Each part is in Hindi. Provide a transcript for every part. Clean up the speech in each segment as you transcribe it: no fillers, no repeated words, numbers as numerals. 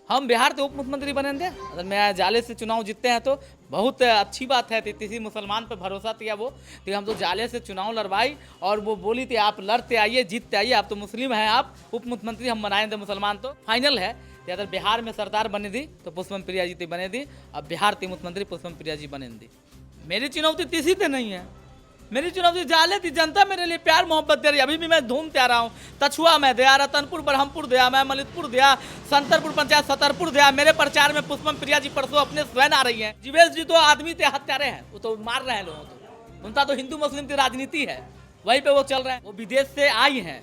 हम बिहार के उप मुख्यमंत्री बनेंगे अगर मैं जाले से चुनाव जीतते हैं तो बहुत अच्छी बात है। किसी मुसलमान पर भरोसा किया वो तो हम तो जाले से चुनाव लड़वाई और वो बोली थी आप लड़ते आइए जीतते आइए, आप तो मुस्लिम हैं, आप उप मुख्यमंत्री हम बनाएंगे मुसलमान तो फाइनल है कि अगर बिहार में सरकार बनी थी तो पुष्पम प्रिया जी बने थी। अब बिहार के मुख्यमंत्री पुष्पम प्रिया जी बने थी। मेरी चुनौती किसी से नहीं है, मेरी चुनौती जाले थी, जनता मेरे लिए प्यार मोहब्बत दे रही है। अभी भी मैं घूमते आ रहा हूँ, तछुआ में दया, रतनपुर ब्रह्मपुर दया, मैं मलिकपुर दया, संतरपुर पंचायत सतरपुर दया। मेरे प्रचार में पुष्पम प्रिया जी परसों अपने स्वयं आ रही हैं। जीवेश जी तो आदमी थे, हत्यारे हैं, वो तो मार रहे हैं लोगों को, उनका तो हिंदू मुस्लिम की राजनीति है, वहीं पे वो चल रहे हैं। वो विदेश से आई हैं,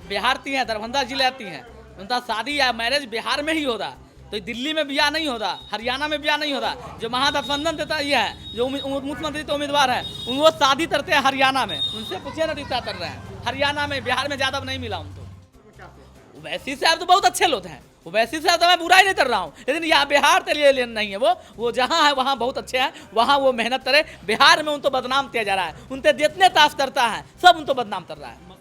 बिहार की हैं, दरभंगा जिले आती हैं, उनका शादी या मैरिज बिहार में ही होता, तो दिल्ली में ब्याह नहीं होता, हरियाणा में ब्याह नहीं होता। जो महागठबंधन देता ये है, जो मुख्यमंत्री तो उम्मीदवार है वो शादी करते हैं हरियाणा में, उनसे पूछिए ना रिश्ता कर रहे हैं हरियाणा में। बिहार में ज्यादा नहीं मिला उनको। वैसी साहब तो बहुत अच्छे लोग हैं, वैसी साहब तो मैं बुराई नहीं कर रहा हूँ, लेकिन यहाँ बिहार के लिए नहीं है। वो जहाँ है वहाँ बहुत अच्छे हैं, वहाँ वो मेहनत करे। बिहार में उनको बदनाम किया जा रहा है, उनसे जितने ताश करता है सब उनको बदनाम कर रहा है।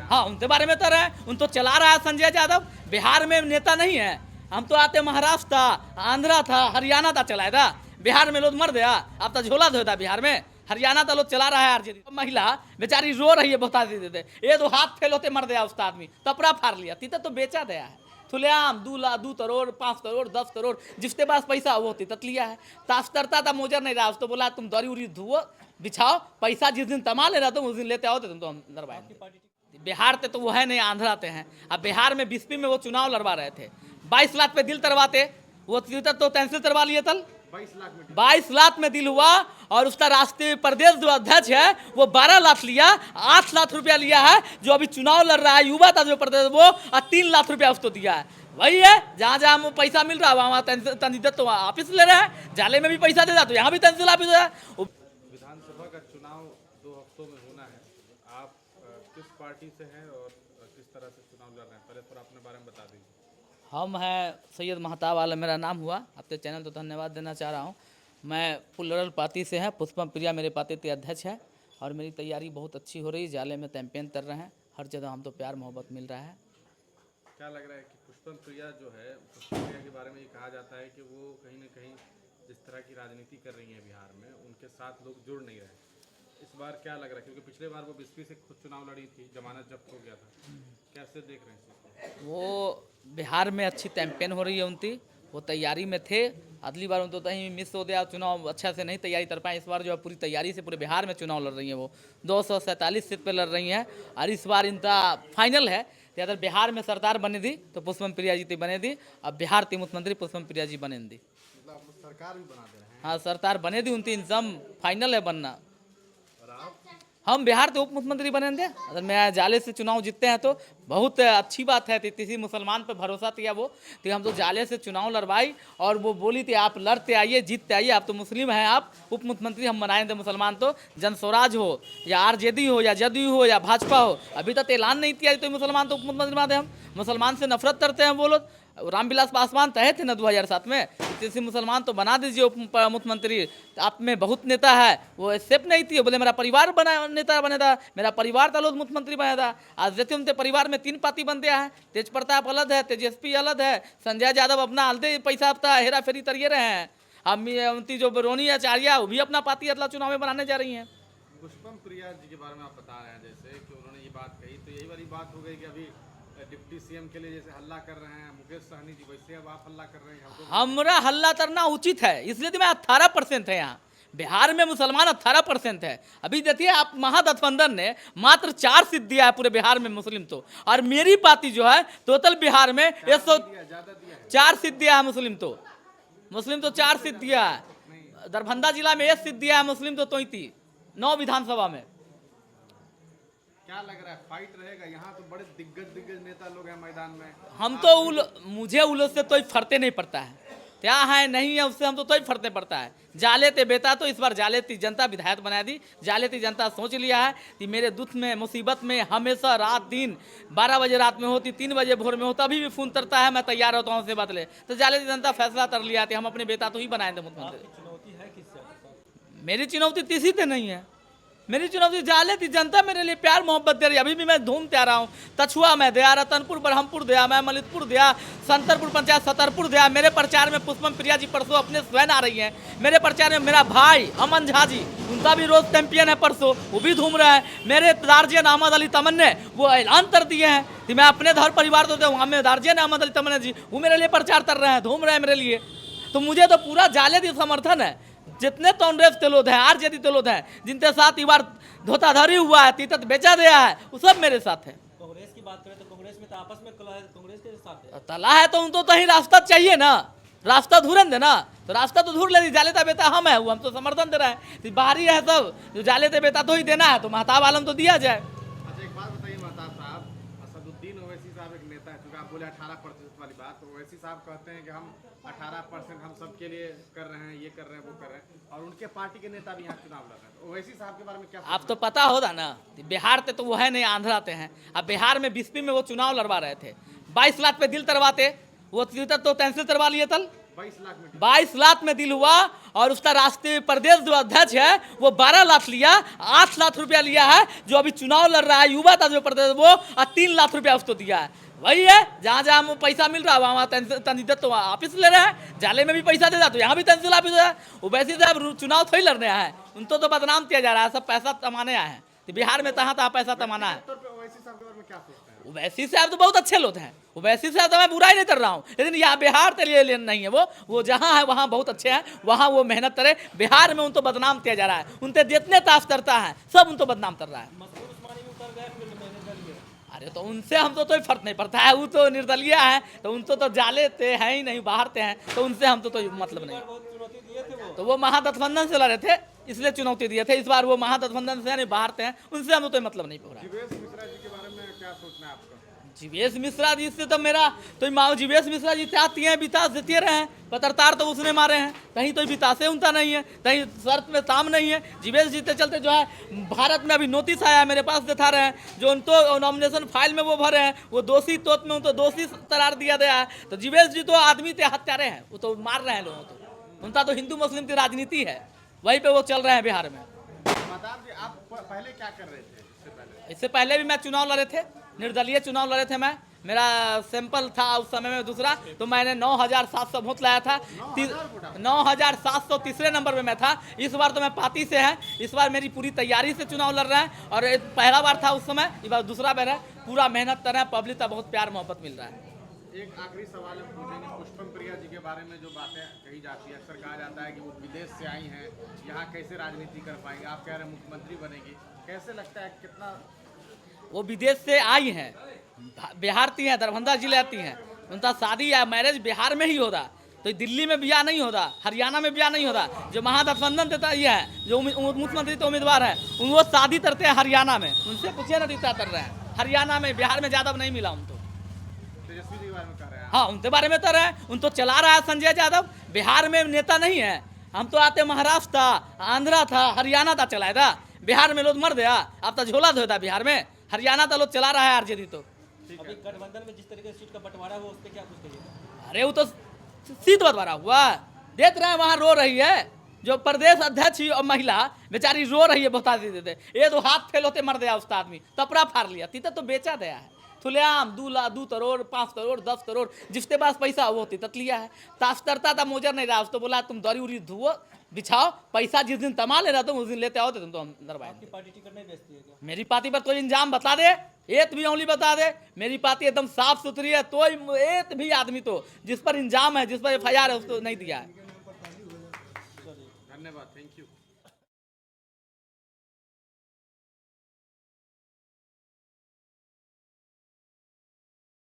हाँ, उनके बारे में तो रहे, उन तो चला रहा है संजय यादव। बिहार में नेता नहीं है, हम तो आते महाराष्ट्र था, आंध्रा था, हरियाणा था, चलाया था। बिहार में लोग मर गया, अब तो झोला धोता बिहार में। हरियाणा तो लोग चला रहा है आरजेडी। महिला बेचारी रो रही है, बता देते ये तो हाथ फेल होते मर गया उसका आदमी, कपड़ा फाड़ लिया, तीता तो बेचा गया है। खुलेआम 2 करोड़ 5 करोड़ 10 करोड़ जिसके पास पैसा वो तितत लिया है। ताश करता था, मोजर नहीं रहा, उसको बोला तुम दरी उरी धुओ बिछाओ, पैसा जिस दिन तमा ले रहा तुम उस दिन लेते आओ तुम तो हम लड़वाएंगे। बिहार ते तो वो है नहीं, आंध्रा ते हैं। अब बिहार में 20 में वो चुनाव लड़वा रहे थे, 22 लाख पे दिल तरवाते, वो तो कैंसिल करवा लिए तल। 22 लाख में दिल हुआ और उसका राष्ट्रीय प्रदेश जो अध्यक्ष है वो 12 लाख लिया, 8 लाख रुपया लिया है। जो अभी चुनाव लड़ रहा है युवा था जो प्रदेश, वो 3 लाख रुपया उसको दिया है। वही है, जहाँ जहाँ पैसा मिल रहा है वहाँ तंजीद तो ऑफिस ले रहा है, जाले में भी पैसा दे रहा तो यहाँ भी तंजील ऑफिस है। विधानसभा का चुनाव 2 हफ्तों में होना है, आप किस पार्टी से हैं और किस तरह से चुनाव लड़ रहे हैं, पहले थोड़ा अपने बारे में बता दीजिए। हम हैं सैयद महताब वाला मेरा नाम हुआ, आपके चैनल तो धन्यवाद देना चाह रहा हूँ। मैं पुलरल पार्टी से हैं, पुष्पम प्रिया मेरे पार्टी के अध्यक्ष है और मेरी तैयारी बहुत अच्छी हो रही है। जाले में कैंपेन कर रहे हैं, हर जगह हम तो प्यार मोहब्बत मिल रहा है। क्या लग रहा है कि पुष्पम प्रिया जो है, पुष्पम प्रिया के बारे में ये कहा जाता है कि वो कहीं ना कहीं जिस तरह की राजनीति कर रही है बिहार में, उनके साथ लोग जुड़ नहीं रहे। इस बार क्या लग रहा है, क्योंकि पिछले बार वो बिस्फी से खुद चुनाव लड़ी थी, जमानत जब्त हो गया था, कैसे देख रहे हैं इसको? वो बिहार में अच्छी कैंपेन हो रही है उनकी, वो तैयारी में थे। अगली बार उनको कहीं मिस हो गया, चुनाव अच्छा से नहीं तैयारी कर पाए। इस बार जो है पूरी तैयारी से पूरे बिहार में चुनाव लड़ रही है। वो 247 सीट पे लड़ रही हैं और इस बार इनका फाइनल है कि अगर बिहार में सरकार बनी थी तो पुष्पम प्रिया जी बने थी। अब बिहार के मुख्यमंत्री पुष्पम प्रिया जी बने थी। सरकार भी बना दे रहे हैं। हाँ, सरकार बने थी, उनकी इंसम फाइनल है बनना। हम बिहार के उप मुख्यमंत्री बनेंगे अगर मैं जाले से चुनाव जीतते हैं तो बहुत अच्छी बात है। किसी मुसलमान पर भरोसा किया वो तो हम तो जाले से चुनाव लड़वाई और वो बोली थी आप लड़ते आइए जीतते आइए, आप तो मुस्लिम हैं, आप उप मुख्यमंत्री हम बनाएंगे मुसलमान तो। जन स्वराज हो या आरजेडी हो या जदयू हो या भाजपा हो, अभी तक ऐलान नहीं किया तो मुसलमान तो उप मुख्यमंत्री बनाते। हम मुसलमान से नफरत करते हैं वो लोग। रामविलास पासवान तय थे ना 2007 में, किसी मुसलमान तो बना दीजिए उप मुख्यमंत्री। आप में बहुत नेता है, वो एक्सेप्ट नहीं थी, बोले मेरा परिवार बना नेता बने था, मेरा परिवार था लोग मुख्यमंत्री बना था। आज देखते उनके परिवार में 3 पार्टी बन गया है, तेज प्रताप अलग है, तेजस्वी अलग है, संजय यादव अपना हल्दे पैसा अपना हेरा फेरी तरिए रहे हैं। हम उनकी जो रोनी आचार्य वो भी अपना पार्टी अगला चुनाव में बनाने जा रही हैं। पुष्पम प्रिया जी के बारे में आप बता रहे हैं जैसे कि उन्होंने ये बात कही, तो यही वाली बात हो गई कि अभी डिप्टी सीएम के लिए जैसे हल्ला कर रहे हैं मुकेश सहनी जी, वैसे अब आप हल्ला कर रहे हैं। हमारा हल्ला करना उचित है, इसलिए तो मैं 18% है यहाँ बिहार में, मुसलमान 18% है। अभी देखिए आप, महागठबंधन ने मात्र 4 सीट दिया है पूरे बिहार में मुस्लिम तो, और मेरी पार्टी जो है टोटल बिहार में 104 सीट दिया है मुस्लिम तो। 4 सीट दिया है। दरभंगा जिला में 1 सीट दिया है मुस्लिम तो 9 विधानसभा में। क्या लग रहा है फाइट रहेगा यहाँ? तो बड़े दिग्गज नेता लोग हैं मैदान में। हम तो मुझे उल से तो फरते नहीं पड़ता है, क्या है नहीं है उससे हम तो फरते पड़ता है। जाले ते बेटा तो इस बार जाले ती जनता विधायक बना दी। जाले ती जनता सोच लिया है कि मेरे दुख में मुसीबत में हमेशा रात दिन 12 बजे रात में होती, 3 बजे भोर में होता, अभी भी फोन करता है, मैं तैयार होता हूँ से बदले। तो जाले ती जनता फैसला कर लिया कि हम अपने बेटा तो ही बनाएंगे मुख्यमंत्री। मेरी चुनौती किसी से नहीं है, मेरी चुनौती जाले थी, जनता मेरे लिए प्यार मोहब्बत दे रही है। अभी भी मैं घूमते आ रहा हूँ, तछुआ में दया, रतनपुर ब्रह्मपुर दया, मैं मलिकपुर दया, संतरपुर पंचायत सतरपुर दया। मेरे प्रचार में पुष्पम प्रिया जी परसों अपने स्वयं आ रही हैं। मेरे प्रचार में मेरा भाई अमन झा जी, उनका भी रोज चैंपियन है, परसों वो भी घूम रहा है। मेरे दार्जियन अहमद अली तमन ने वो ऐलान कर दिए हैं कि मैं अपने घर परिवार तो दूँ। हमें दार्जियन अहमद अली तमन जी वो मेरे लिए प्रचार कर रहे हैं, घूम रहे हैं मेरे लिए। तो मुझे तो पूरा जालेदी समर्थन है। जितने कांग्रेस के लोग हैं, आरजेडी के लोग हैं, जिनके साथ ये बार धोखाधड़ी हुआ है, तीतत बेचा गया है, वो सब मेरे साथ है। कांग्रेस की बात करें तो कांग्रेस में तो आपस में कलह है, कांग्रेस के साथ है। तला है तो उनको कहीं रास्ता चाहिए ना, रास्ता ढूंढें दे ना, तो रास्ता तो ढूंढ ले। जालेता बेटा हम है, वो हम तो समर्थन दे रहे हैं। बाहरी है सब, जो जालेते बेटा तो ही देना है, तो महताब आलम तो दिया जाए। अच्छा, एक बात बताइए महताब साहब, असदुद्दीन ओवैसी साहब एक नेता है, क्योंकि आप बोले 18% वाली बात, तो ओवैसी साहब कहते हैं कि हम 18% हम सबके लिए कर रहे हैं, ये कर रहे हैं, वो कर रहे हैं, और उनके पार्टी के नेता भी यहाँ चुनाव लड़ रहे हैं। तो ओवैसी साहब के बारे में क्या आप तो पता होगा ना, बिहार ते तो वो है नहीं, आंध्रा ते हैं। अब बिहार में बीसपी में वो चुनाव लड़वा रहे थे, 22 लाख पे दिल तरवाते, वो तो तहसील तरवा लिए तल। 22 लाख में दिल हुआ, और उसका राष्ट्रीय प्रदेश जो अध्यक्ष है वो 12 लाख लिया, 8 लाख रुपया लिया है। जो अभी चुनाव लड़ रहा है युवा था जो प्रदेश, वो 3 लाख रुपया उसको दिया है। वही है, जहाँ जहाँ पैसा मिल रहा है वहाँ तहसील तो ऑफिस ले रहे हैं। जाले में भी पैसा दे रहा तो यहाँ भी तहसील ऑफिस है। वो वैसे साहब चुनाव थोड़ी लड़ने आए हैं, उनको तो बदनाम किया जा रहा है, सब पैसा कमाने आए हैं। तो बिहार में तहाँ पैसा कमाना है। ओवैसी साहब तो बहुत अच्छे लोग हैं, ओवैसी साहब तो मैं बुराई नहीं कर रहा हूँ, लेकिन यहाँ बिहार के लिए नहीं है। वो जहाँ है वहाँ बहुत अच्छे हैं, वहाँ वो मेहनत करे। बिहार में उनको बदनाम किया जा रहा है, उनके जितने ताश करता है सब उनको बदनाम कर रहा है। अरे तो उनसे हम तो कोई फर्क नहीं पड़ता है, वो तो निर्दलीय है, तो उनको तो जाले थे हैं ही नहीं, बाहर थे हैं, तो उनसे हम तो मतलब नहीं। तो वो महागठबंधन से लड़े थे, इसलिए चुनौती दिए थे। इस बार वो महागठबंधन से नहीं, बाहर थे हैं, उनसे हम तो मतलब नहीं हो रहा। जीवेश मिश्रा जी से तो मेरा तो माओ जीवेश मिश्रा जी चाहती हैं विकास देते रहे हैं, पत्रकार तो उसने मारे हैं, कहीं तो विकास उनका नहीं है, कहीं शर्त में काम नहीं है। जीवेश जी के चलते जो है भारत में अभी नोटिस आया मेरे पास दिखा रहे हैं, जो उनको नॉमिनेशन फाइल में वो भरे हैं, वो दोषी तौत में उनको दोषी करार दिया गया है। तो जीवेश जी तो आदमी के हत्यारे हैं, वो तो मार रहे हैं लोगों को। उनका तो हिंदू मुस्लिम की राजनीति है, वहीं पे वो चल रहे हैं बिहार में। आप पहले क्या कर रहे थे? इससे पहले भी मैं चुनाव लड़े थे, निर्दलीय चुनाव लड़े थे मैं। मेरा सैंपल था उस समय में दूसरा, तो मैंने 9700 वोट लाया था। 9700 तीसरे नंबर में मैं था। इस बार तो मैं पार्टी से है, इस बार मेरी पूरी तैयारी से चुनाव लड़ रहा है, और पहला बार था उस समय, इस बार दूसरा बार है। पूरा मेहनत कर रहे हैं, पब्लिक का बहुत प्यार मोहब्बत मिल रहा है। एक आखिरी सवाल हम पूछेंगे, पुष्पम प्रिया जी के बारे में जो बातें कही जाती है, अक्सर कहा जाता है कि वो विदेश से आई हैं, यहाँ कैसे राजनीति कर पाएंगे। आप कह रहे हैं मुख्यमंत्री बनेगी, कैसे लगता है, कितना? वो विदेश से आई हैं, बिहार की हैं, दरभंगा जिले आती हैं, उनका शादी या मैरिज बिहार में ही होता, तो दिल्ली में ब्याह नहीं होता, हरियाणा में ब्याह नहीं होता। जो महागठबंधन देता ये है, जो मुख्यमंत्री तो उम्मीदवार है, वो शादी करते हैं हरियाणा में। उनसे पूछे ना रिश्ता कर रहे हैं हरियाणा में, बिहार में यादव नहीं मिला उनको। तेजस्वी जी के बारे में कह रहे हैं? हाँ, उनके बारे में तो रहे, उन तो चला रहा है संजय यादव। बिहार में नेता नहीं है, हम तो आते महाराष्ट्र था, आंध्रा था, हरियाणा था, चलाया था। बिहार में लोग मर गया, अब तो झोला धोता बिहार में। हरियाणा तो लोग चला रहा है आरजेडी। तो अभी गठबंधन में जिस तरीके से सीट का बंटवारा हुआ, उस पर क्या कुछ कहिएगा? अरे वो तो सीट बंटवारा हुआ, देख रहे हैं, वहाँ रो रही है जो प्रदेश अध्यक्ष और महिला बेचारी रो रही है, बता देते ये तो हाथ फेल होते मर गया उसका आदमी, कपड़ा फाड़ लिया, तीता तो बेचा गया है। खुलेआम 2 करोड़ 5 करोड़ 10 करोड़ जिसके पास पैसा वो तितत लिया है। ताश करता था, मोजर नहीं रहा, उसको बोला तुम दरी उरी धुओ बिछाओ, पैसा जिस दिन तमा ले रहा तुम उस दिन लेते आओ, तो तुम तो अंदर बाहर। आपकी पार्टी टिकट नहीं बेचती है क्या? मेरी पार्टी पर कोई इंजाम बता दे, एक भी उंगली बता दे। मेरी पार्टी एकदम साफ सुथरी है, तो एक भी आदमी तो जिस पर इंजाम है, जिस पर FIR है, उसको नहीं दिया है। धन्यवाद, थैंक यू।